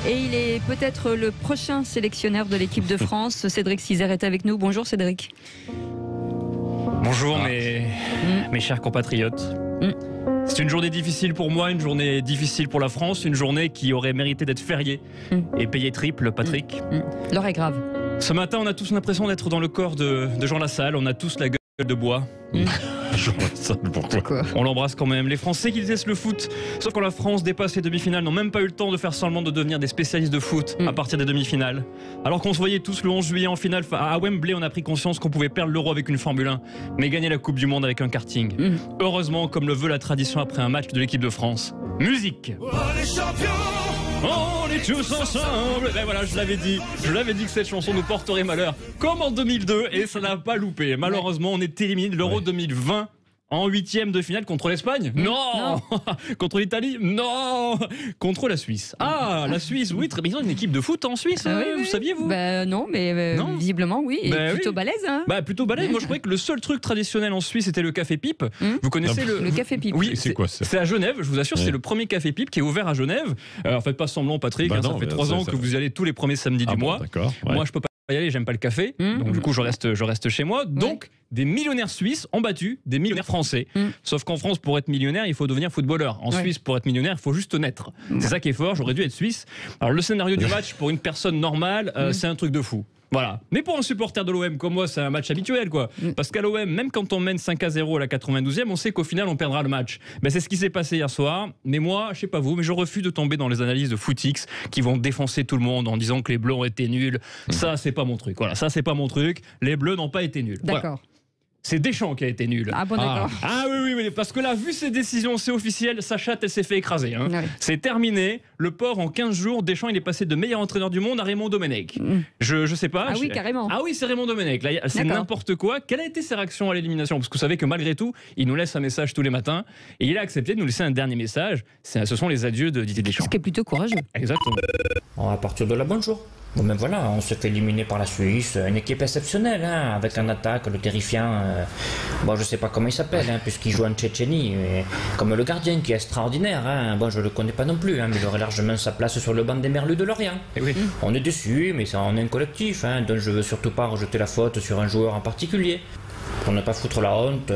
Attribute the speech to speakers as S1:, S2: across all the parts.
S1: Et il est peut-être le prochain sélectionneur de l'équipe de France. Cédric Cizère est avec nous. Bonjour Cédric.
S2: Bonjour mes chers compatriotes. C'est une journée difficile pour moi, une journée difficile pour la France, une journée qui aurait mérité d'être fériée et payée triple, Patrick.
S1: L'heure est grave.
S2: Ce matin, on a tous l'impression d'être dans le corps de Jean Lassalle, on a tous la gueule de bois.
S1: Pourquoi ?
S2: On l'embrasse quand même. Les Français qui détestent le foot, sauf quand la France dépasse les demi-finales, n'ont même pas eu le temps de faire semblant de devenir des spécialistes de foot à partir des demi-finales. Alors qu'on se voyait tous le 11 juillet en finale à Wembley, on a pris conscience qu'on pouvait perdre l'Euro avec une Formule 1, mais gagner la Coupe du Monde avec un karting. Heureusement, comme le veut la tradition après un match de l'équipe de France. Musique.
S3: Oh, les champions,
S2: on est tous ensemble. Ben voilà, je l'avais dit que cette chanson nous porterait malheur, comme en 2002, et ça n'a pas loupé. Malheureusement, on est éliminé de l'Euro 2020. En 8e de finale contre l'Espagne ? Non. Contre l'Italie ? Non. Contre la Suisse. Ah, la Suisse, oui, très bien. Ils ont une équipe de foot en Suisse, vous saviez, vous ?
S1: Non, mais
S2: Non.
S1: visiblement, oui. Et plutôt balèze, hein ?
S2: Plutôt balèze. Moi, je croyais que le seul truc traditionnel en Suisse, c'était le café pipe. Vous connaissez
S1: Le café pipe.
S2: Oui,
S4: c'est quoi ça ?
S2: C'est à Genève, je vous assure, c'est le premier café pipe qui est ouvert à Genève. Alors, faites pas semblant, Patrick, ça fait 3 ans que vous y allez tous les premiers samedis du mois.
S4: D'accord.
S2: Moi, je peux pas y aller, j'aime pas le café, donc du coup je reste chez moi. Donc des millionnaires suisses ont battu des millionnaires français. Sauf qu'en France, pour être millionnaire, il faut devenir footballeur. En Suisse, pour être millionnaire, il faut juste naître. C'est ça qui est fort, j'aurais dû être suisse. Alors le scénario du match pour une personne normale, c'est un truc de fou. Voilà. Mais pour un supporter de l'OM comme moi, c'est un match habituel, quoi. Parce qu'à l'OM, même quand on mène 5-0 à la 92e, on sait qu'au final, on perdra le match. C'est ce qui s'est passé hier soir. Mais moi, je sais pas vous, mais je refuse de tomber dans les analyses de Footix qui vont défoncer tout le monde en disant que les Bleus ont été nuls. Ça, c'est pas mon truc. Voilà, ça, c'est pas mon truc. Les Bleus n'ont pas été nuls.
S1: D'accord.
S2: Voilà. C'est Deschamps qui a été nul.
S1: Ah bon, d'accord.
S2: Ah oui, parce que là, vu ses décisions, c'est officiel, sa chatte, elle s'est fait écraser. C'est terminé. Le pauvre, en 15 jours, Deschamps, il est passé de meilleur entraîneur du monde à Raymond Domenech. Je sais pas.
S1: Ah oui, carrément.
S2: Ah oui, c'est Raymond Domenech. Là, c'est n'importe quoi. Quelle a été ses réactions à l'élimination ? Parce que vous savez que malgré tout, il nous laisse un message tous les matins. Et il a accepté de nous laisser un dernier message. Ce sont les adieux de Didier Deschamps.
S1: Ce qui est plutôt courageux.
S2: Exactement.
S5: À partir de là, bonjour. Bon, ben voilà, on se fait éliminer par la Suisse, une équipe exceptionnelle, avec un attaque, le terrifiant, je sais pas comment il s'appelle, puisqu'il joue en Tchétchénie, comme le gardien qui est extraordinaire, je le connais pas non plus, mais il aurait largement sa place sur le banc des Merlus de Lorient. On est déçus, mais on est un collectif, donc je veux surtout pas rejeter la faute sur un joueur en particulier, pour ne pas foutre la honte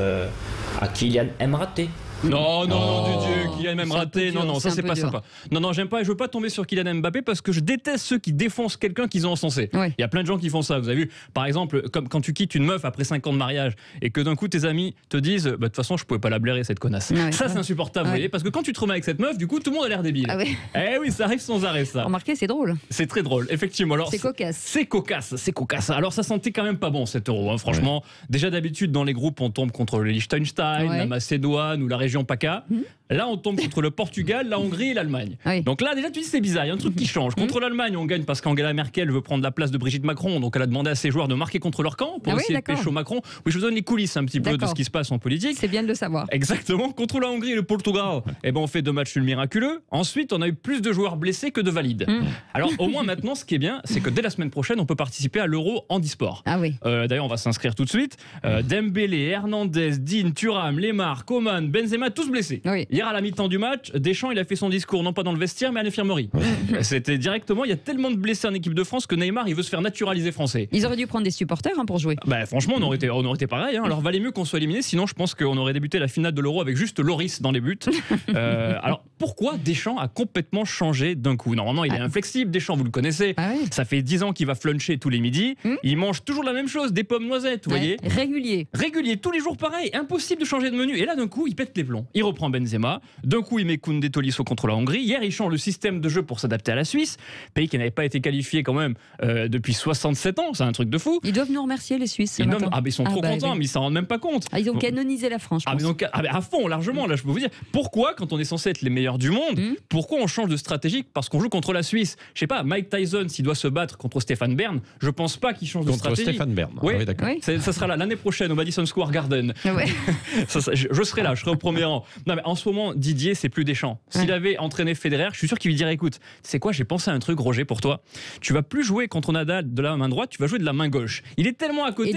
S5: à Kylian Mbappé.
S2: Non, Didier, Kylian même raté. Non, ça c'est pas sympa. Non, j'aime pas, je veux pas tomber sur Kylian Mbappé parce que je déteste ceux qui défoncent quelqu'un qu'ils ont encensé. Il y a plein de gens qui font ça, vous avez vu. Par exemple, comme quand tu quittes une meuf après 5 ans de mariage et que d'un coup tes amis te disent de toute façon je pouvais pas la blairer cette connasse. Ça c'est insupportable, vous voyez, parce que quand tu te remets avec cette meuf, du coup tout le monde a l'air débile. Eh oui, ça arrive sans arrêt ça.
S1: Remarquez, c'est drôle.
S2: C'est très drôle, effectivement. Alors,
S1: c'est cocasse.
S2: C'est cocasse. Alors ça sentait quand même pas bon cet Euro, franchement. Déjà d'habitude dans les groupes on tombe contre le Liechtenstein, la Macédoine ou la région PACA. Là, on tombe contre le Portugal, la Hongrie et l'Allemagne. Donc là, déjà, tu dis c'est bizarre, il y a un truc qui change. Contre l'Allemagne, on gagne parce qu'Angela Merkel veut prendre la place de Brigitte Macron, donc elle a demandé à ses joueurs de marquer contre leur camp pour essayer de pécho Macron. Oui, je vous donne les coulisses un petit peu de ce qui se passe en politique.
S1: C'est bien de le savoir.
S2: Exactement. Contre la Hongrie et le Portugal, on fait 2 matchs nuls miraculeux. Ensuite, on a eu plus de joueurs blessés que de valides. Alors, au moins maintenant, ce qui est bien, c'est que dès la semaine prochaine, on peut participer à l'Euro handisport. D'ailleurs, on va s'inscrire tout de suite. Dembélé, Hernandez, Dean, Thuram, Lemar, Coman, Benzema, tous blessés. Hier, à la mi-temps du match, Deschamps, il a fait son discours, non pas dans le vestiaire, mais à l'infirmerie. C'était directement, il y a tellement de blessés en équipe de France que Neymar, il veut se faire naturaliser français.
S1: Ils auraient dû prendre des supporters pour jouer.
S2: Franchement, on aurait été pareil. Alors, valait mieux qu'on soit éliminé, sinon je pense qu'on aurait débuté la finale de l'Euro avec juste Loris dans les buts. Alors, pourquoi Deschamps a complètement changé d'un coup ? Normalement, il est inflexible, Deschamps, vous le connaissez. Ça fait 10 ans qu'il va fluncher tous les midis. Il mange toujours la même chose, des pommes noisettes, vous voyez. Régulier, tous les jours pareil. Impossible de changer de menu. Et là, d'un coup, il pète les plombs. Il reprend Benzema. D'un coup, il met Koundé Tolisso contre la Hongrie. Hier, il change le système de jeu pour s'adapter à la Suisse, pays qui n'avait pas été qualifié quand même depuis 67 ans. C'est un truc de fou.
S1: Ils doivent nous remercier, les Suisses.
S2: Ils sont trop contents, mais ils s'en rendent même pas compte.
S1: Ils ont canonisé la France.
S2: À fond, largement. Là, je peux vous dire pourquoi, quand on est censé être les meilleurs du monde, pourquoi on change de stratégie parce qu'on joue contre la Suisse. Je sais pas, Mike Tyson, s'il doit se battre contre Stéphane Bern, je pense pas qu'il change de stratégie.
S4: Contre Stéphane Bern.
S2: Oui, d'accord. Ça sera là l'année prochaine au Madison Square Garden. Je serai là, je serai au premier rang. Non, mais en ce moment, moment, Didier, c'est plus Deschamps. S'il avait entraîné Federer, je suis sûr qu'il lui dirait, écoute, c'est quoi, j'ai pensé à un truc, Roger, pour toi. Tu vas plus jouer contre Nadal de la main droite, tu vas jouer de la main gauche. Il est tellement à côté.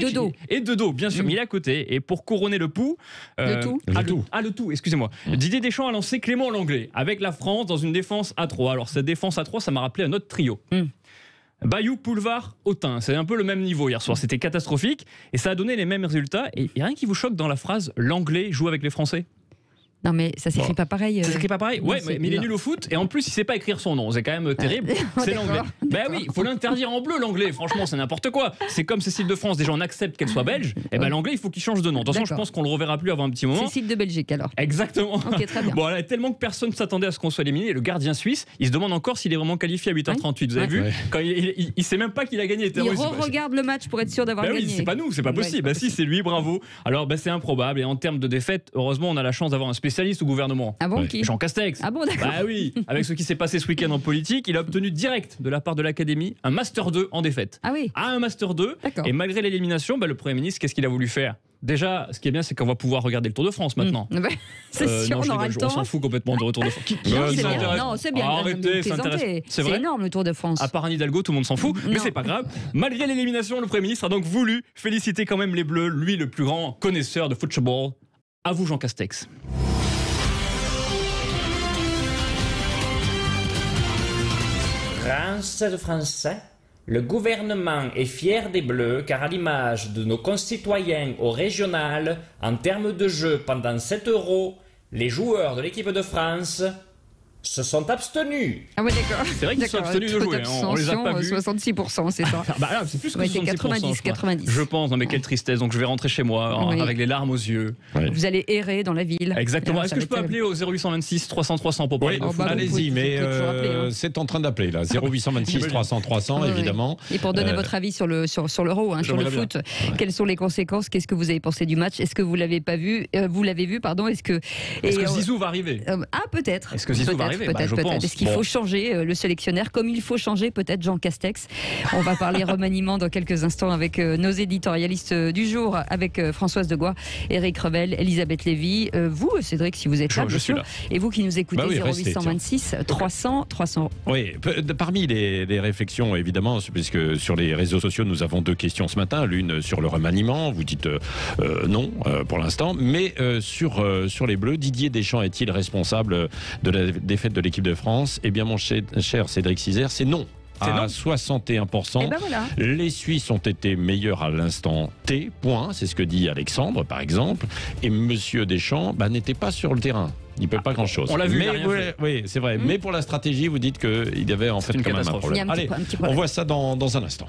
S2: Et de dos, bien sûr, mais il est à côté. Et pour couronner le tout. Le tout, excusez-moi. Didier Deschamps a lancé Clément Lenglet avec la France dans une défense à 3. Alors cette défense à 3, ça m'a rappelé un autre trio. Bayou, Poulvard, Autain. C'est un peu le même niveau hier soir. C'était catastrophique et ça a donné les mêmes résultats. Et il n'y a rien qui vous choque dans la phrase l'anglais joue avec les Français?
S1: Non mais ça s'écrit pas pareil.
S2: Ça s'écrit pas pareil. Ouais, mais il est nul au foot et en plus il sait pas écrire son nom. C'est quand même terrible. C'est l'anglais. Ben oui, il faut l'interdire en bleu l'anglais. Franchement, c'est n'importe quoi. C'est comme Cécile de France. Déjà on accepte qu'elle soit belge. Et ben l'anglais il faut qu'il change de nom. De toute façon, je pense qu'on le reverra plus avant un petit moment.
S1: Cécile de Belgique alors.
S2: Exactement.
S1: Ok, très bien.
S2: Bon, là, tellement que personne s'attendait à ce qu'on soit éliminé. Et le gardien suisse, il se demande encore s'il est vraiment qualifié à 8h38. Vous avez vu quand il sait même pas qu'il a gagné.
S1: Il regarde le match pour être sûr d'avoir gagné.
S2: Oui, c'est pas nous, c'est pas possible. Bah si, c'est lui, bravo. Alors c'est improbable. Et en termes de défaite, heureusement, on a la chance d'avoir un spécialiste au gouvernement.
S1: Ah bon, qui ?
S2: Jean Castex.
S1: Ah bon, d'accord.
S2: Bah oui, avec ce qui s'est passé ce week-end en politique, il a obtenu direct de la part de l'Académie un Master 2 en défaite.
S1: Ah oui.
S2: Un Master 2.
S1: D'accord.
S2: Et malgré l'élimination, le Premier ministre, qu'est-ce qu'il a voulu faire ? Déjà, ce qui est bien, c'est qu'on va pouvoir regarder le Tour de France maintenant.
S1: C'est sûr, on aura le temps.
S2: On s'en fout complètement du retour de France.
S1: Non, c'est bien.
S2: Arrêtez,
S1: c'est énorme le Tour de France.
S2: À part Anne Hidalgo, tout le monde s'en fout, mais c'est pas grave. Malgré l'élimination, le Premier ministre a donc voulu féliciter quand même les Bleus, lui le plus grand connaisseur de football. À vous, Jean Castex.
S5: Français, le gouvernement est fier des Bleus car à l'image de nos concitoyens au régional, en termes de jeu pendant 7 €, les joueurs de l'équipe de France se sont abstenus.
S1: Ah ouais, d'accord.
S2: C'est vrai qu'ils sont abstenus de jouer. On les a pas vus.
S1: 66%, c'est ça.
S2: Bah là, c'est plus que
S1: 70%. 90.
S2: Je pense, non mais quelle tristesse. Donc je vais rentrer chez moi avec les larmes aux yeux.
S1: Vous allez errer dans la ville.
S2: Exactement. Est-ce que je peux appeler au 0826 300 300 pour parler de foot?
S3: Allez-y, mais c'est en train d'appeler là. 0826 300 300 évidemment.
S1: Et pour donner votre avis sur l'Euro, sur le foot, quelles sont les conséquences? Qu'est-ce que vous avez pensé du match? Est-ce que vous l'avez pas vu? Vous l'avez vu, pardon. Est-ce que
S2: Zizou va arriver?
S1: Ah, peut-être.
S2: Est-ce que Zizou va arriver?
S1: Peut-être. Est-ce qu'il faut changer le sélectionneur comme il faut changer peut-être Jean Castex? On va parler remaniement dans quelques instants avec nos éditorialistes du jour, avec Françoise Degois, Éric Revel, Elisabeth Lévy. Vous, Cédric, si vous êtes là,
S2: je suis là.
S1: Et vous qui nous écoutez, 0826 300 300.
S3: Oui, parmi les réflexions, évidemment, puisque sur les réseaux sociaux, nous avons 2 questions ce matin. L'une sur le remaniement, vous dites non pour l'instant, mais sur les Bleus, Didier Deschamps est-il responsable de la défaite de l'équipe de France? Eh bien, mon cher Cédric Cizère, c'est non. À 61%.
S1: Voilà.
S3: Les Suisses ont été meilleurs à l'instant T, point. C'est ce que dit Alexandre, par exemple. Et Monsieur Deschamps n'était pas sur le terrain. Il ne peut pas grand-chose.
S2: On l'a vu,
S3: oui, c'est vrai. Mais pour la stratégie, vous dites qu'il y avait en fait quand même un problème.
S1: Allez,
S3: on voit ça dans un instant.